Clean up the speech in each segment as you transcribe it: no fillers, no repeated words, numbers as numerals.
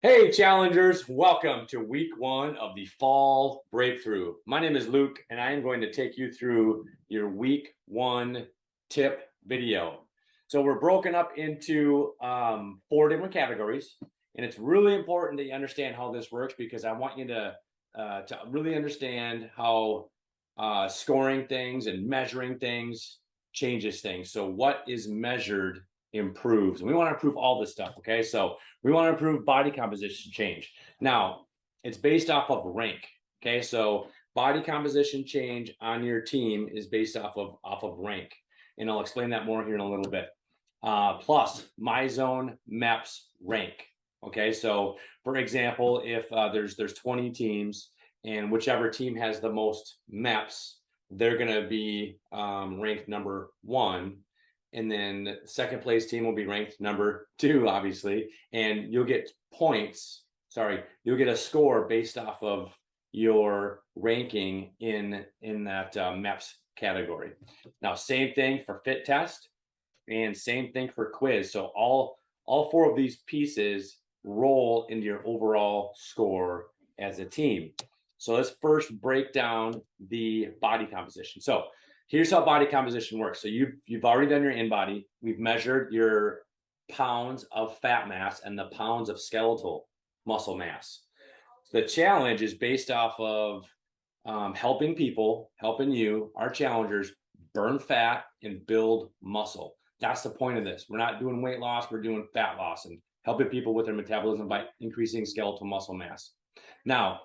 Hey, challengers, welcome to week one of the fall breakthrough. My name is Luke, and I am going to take you through your week one tip video. So we're broken up into four different categories, and it's really important that you understand how this works because I want you to really understand how scoring things and measuring things changes things. So what is measured improves. And we want to improve all this stuff, okay? So we want to improve body composition change. Now, it's based off of rank, okay? So body composition change on your team is based off of rank. And I'll explain that more here in a little bit. Plus my zone MEPS rank. Okay, so for example, if there's 20 teams and whichever team has the most MEPS, they're going to be ranked number one, and then the second place team will be ranked number two, obviously, and you'll get points. Sorry, you'll get a score based off of your ranking in that MEPS category. Now, same thing for fit test, and same thing for quiz. So all four of these pieces roll into your overall score as a team. So let's first break down the body composition. So here's how body composition works. So you've already done your in-body. We've measured your pounds of fat mass and the pounds of skeletal muscle mass. The challenge is based off of helping you, our challengers, burn fat and build muscle. That's the point of this. We're not doing weight loss, we're doing fat loss and helping people with their metabolism by increasing skeletal muscle mass. Now,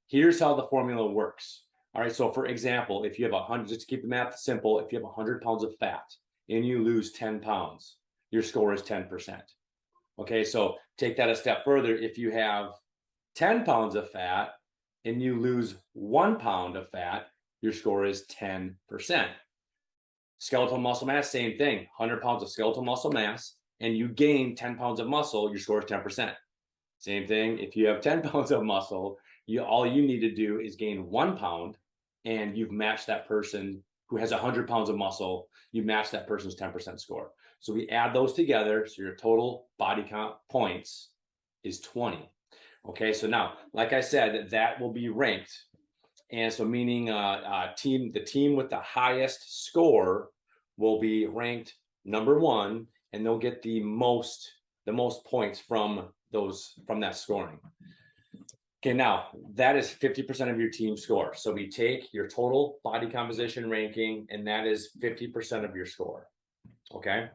here's how the formula works. All right, so for example, if you have 100, just to keep the math simple, if you have 100 pounds of fat and you lose 10 pounds, your score is 10%. Okay, so take that a step further. If you have 10 pounds of fat and you lose 1 pound of fat, your score is 10%. Skeletal muscle mass, same thing, 100 pounds of skeletal muscle mass, and you gain 10 pounds of muscle, your score is 10%. Same thing, if you have 10 pounds of muscle, all you need to do is gain 1 pound, and you've matched that person who has 100 pounds of muscle, you match that person's 10% score. So we add those together, so your total body count points is 20. Okay, so now, like I said, that will be ranked. And so meaning the team with the highest score will be ranked number one, and they'll get the most points from that scoring. Okay, now that is 50% of your team score. So we take your total body composition ranking, and that is 50% of your score. Okay.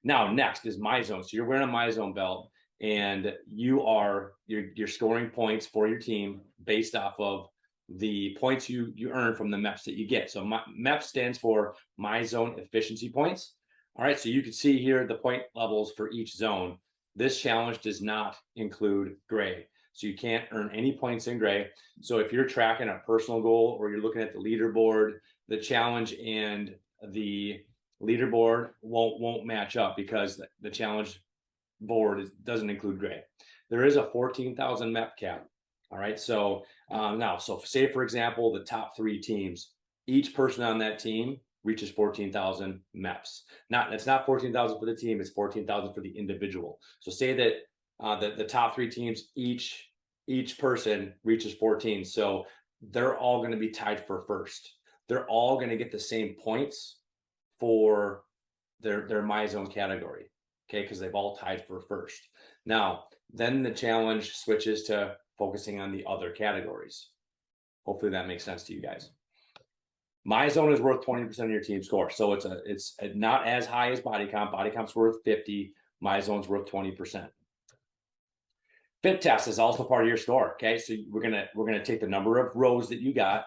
Now next is my zone. So you're wearing a my zone belt, and you're scoring points for your team based off of the points you earn from the MEPS that you get. So MEPS stands for my zone efficiency points. All right, so you can see here the point levels for each zone. This challenge does not include gray, so you can't earn any points in gray. So if you're tracking a personal goal or you're looking at the leaderboard, the challenge and the leaderboard won't match up because the challenge board doesn't include gray. There is a 14,000 MEP cap. All right, so so say for example, the top 3 teams, each person on that team reaches 14,000 MEPS. It's not 14,000 for the team, it's 14,000 for the individual. So say that the top 3 teams, each person reaches 14. So they're all going to be tied for first. They're all going to get the same points for their my zone category. Okay, because they've all tied for first. Now, then the challenge switches to focusing on the other categories. Hopefully that makes sense to you guys. My zone is worth 20% of your team score. So it's not as high as body comp. Body comp's worth 50. My zone's worth 20%. Fit test is also part of your score. Okay, so we're gonna take the number of rows that you got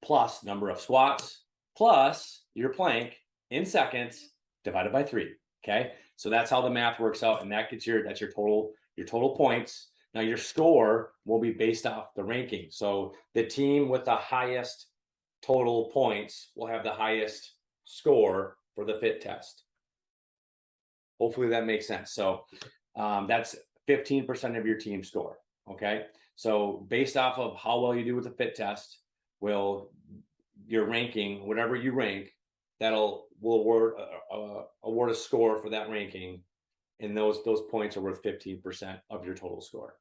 plus number of squats plus your plank in seconds divided by 3. Okay, so that's how the math works out, and that's your total points. Now your score will be based off the ranking. So the team with the highest total points will have the highest score for the fit test. Hopefully that makes sense. So that's 15% of your team score. Okay, so based off of how well you do with the fit test, your ranking, whatever you rank, will award a score for that ranking and those points are worth 15% of your total score.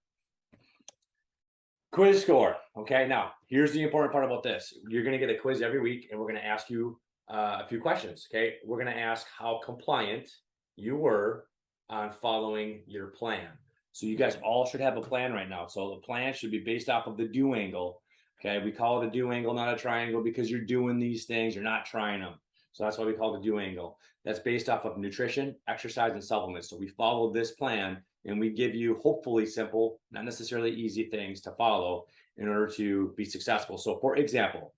Quiz score. Okay, now here's the important part about this. You're going to get a quiz every week, and we're going to ask you a few questions. Okay, we're going to ask how compliant you were on following your plan. So you guys all should have a plan right now. So the plan should be based off of the do angle. Okay, we call it a do angle, not a triangle, because you're doing these things, you're not trying them. So that's why we call it the do angle. That's based off of nutrition, exercise, and supplements. So we follow this plan, and we give you hopefully simple, not necessarily easy things to follow in order to be successful. So for example,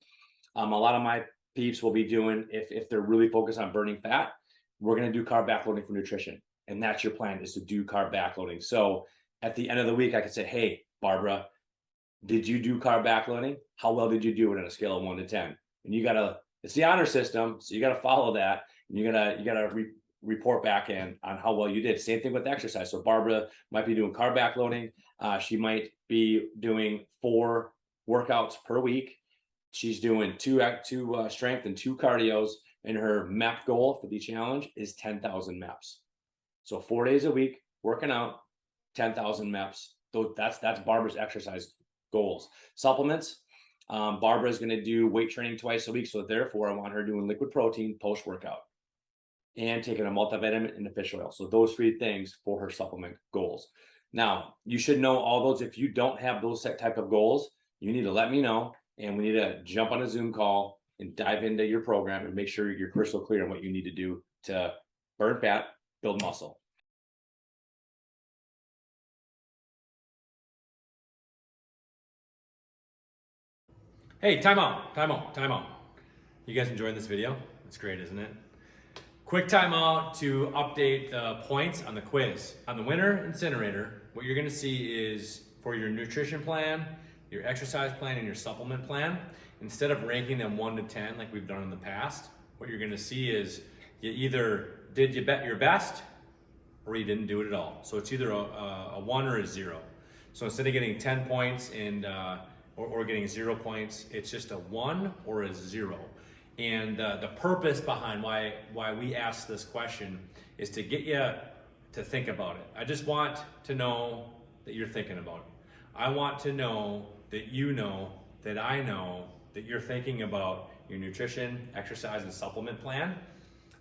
a lot of my peeps will be doing, if they're really focused on burning fat, we're going to do carb backloading for nutrition. And that's your plan, is to do carb backloading. So at the end of the week, I could say, hey, Barbara, did you do carb backloading? How well did you do it on a scale of 1 to 10? And you got to, it's the honor system, so you got to follow that. And you got to report back in on how well you did. Same thing with exercise. So Barbara might be doing carb backloading. She might be doing 4 workouts per week. She's doing two strength and 2 cardios, and her MEP goal for the challenge is 10,000 MEPs. So 4 days a week working out, 10,000 MEPs. That's Barbara's exercise goals. Supplements. Barbara is going to do weight training twice a week. So therefore, I want her doing liquid protein post-workout and taking a multivitamin and a fish oil. So those 3 things for her supplement goals. Now, you should know all those. If you don't have those type of goals, you need to let me know, and we need to jump on a Zoom call and dive into your program and make sure you're crystal clear on what you need to do to burn fat, build muscle. Hey, time out. You guys enjoying this video? It's great, isn't it? Quick timeout to update the points on the quiz. On the Winter Incinerator, what you're gonna see is for your nutrition plan, your exercise plan, and your supplement plan, instead of ranking them 1 to 10 like we've done in the past, what you're gonna see is you either did your best or you didn't do it at all. So it's either a 1 or a 0. So instead of getting 10 points and or getting 0 points, it's just a 1 or a 0. And the purpose behind why we ask this question is to get you to think about it. I just want to know that you're thinking about it. I want to know that you know that I know that you're thinking about your nutrition, exercise, and supplement plan.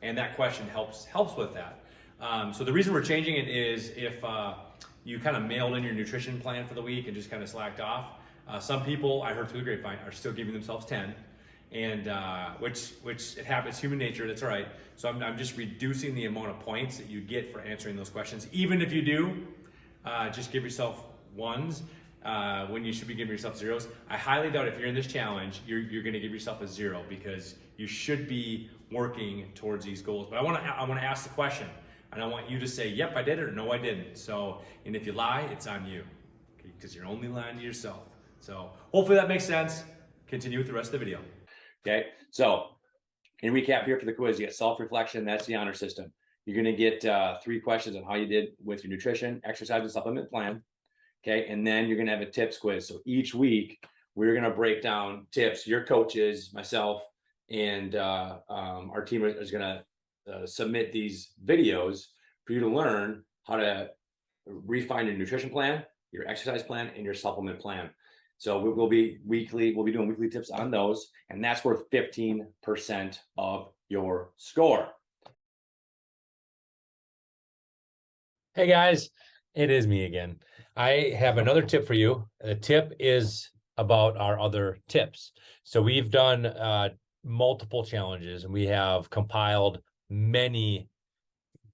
And that question helps with that. So the reason we're changing it is if you kind of mailed in your nutrition plan for the week and just kind of slacked off, some people, I heard through the grapevine, are still giving themselves 10. And which it happens, human nature, that's all right. So I'm just reducing the amount of points that you get for answering those questions. Even if you do, just give yourself 1s when you should be giving yourself 0s. I highly doubt if you're in this challenge, you're gonna give yourself a 0, because you should be working towards these goals. But I wanna ask the question, and I want you to say, yep, I did it, or no, I didn't. So, and if you lie, it's on you, because you're only lying to yourself. So hopefully that makes sense. Continue with the rest of the video. Okay, so in recap here for the quiz, you get self-reflection, that's the honor system. You're gonna get 3 questions on how you did with your nutrition, exercise, and supplement plan. Okay, and then you're gonna have a tips quiz. So each week, we're gonna break down tips. Your coaches, myself, and our team is gonna submit these videos for you to learn how to refine your nutrition plan, your exercise plan, and your supplement plan. So we'll be doing weekly tips on those, and that's worth 15% of your score. Hey guys, it is me again. I have another tip for you. The tip is about our other tips. So we've done multiple challenges, and we have compiled many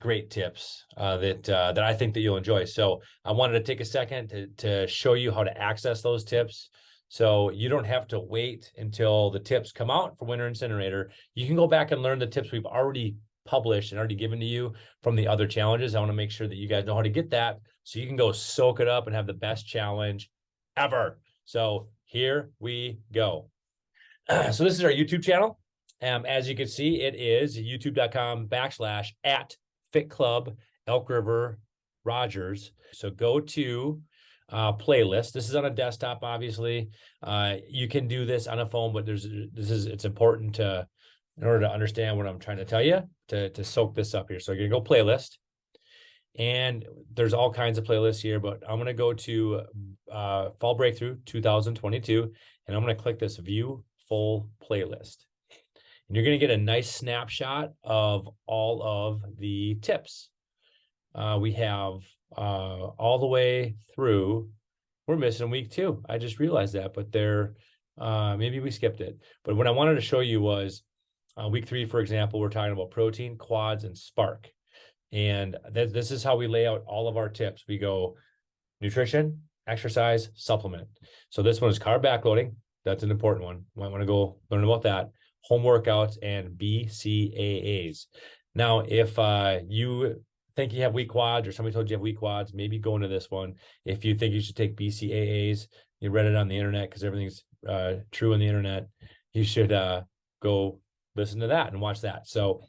great tips that I think that you'll enjoy. So I wanted to take a second to show you how to access those tips. So you don't have to wait until the tips come out for Winter Incinerator. You can go back and learn the tips we've already published and already given to you from the other challenges. I want to make sure that you guys know how to get that so you can go soak it up and have the best challenge ever. So here we go. So this is our YouTube channel. As you can see, it is youtube.com/@FitClub Elk River Rogers. So go to playlist. This is on a desktop, obviously. You can do this on a phone, but it's important in order to understand what I'm trying to tell you, to soak this up here. So you're gonna go playlist, And there's all kinds of playlists here, but I'm going to go to Fall Breakthrough 2022, and I'm going to click this View Full Playlist. And you're going to get a nice snapshot of all of the tips. We have all the way through. We're missing week 2. I just realized that, but maybe we skipped it. But what I wanted to show you was week 3, for example, we're talking about protein, quads, and spark. And this is how we lay out all of our tips. We go nutrition, exercise, supplement. So this one is carb backloading. That's an important one. Might want to go learn about that. Home workouts and BCAAs. Now, if you think you have weak quads or somebody told you have weak quads, maybe go into this one. If you think you should take BCAAs, you read it on the internet because everything's true on the internet, you should go listen to that and watch that. So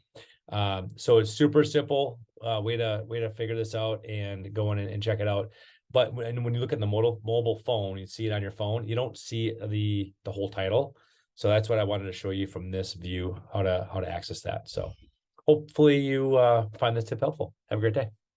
it's super simple way to figure this out and go in and check it out. But when you look at the mobile phone, you see it on your phone, you don't see the whole title. So that's what I wanted to show you from this view, how to access that. So hopefully you find this tip helpful. Have a great day.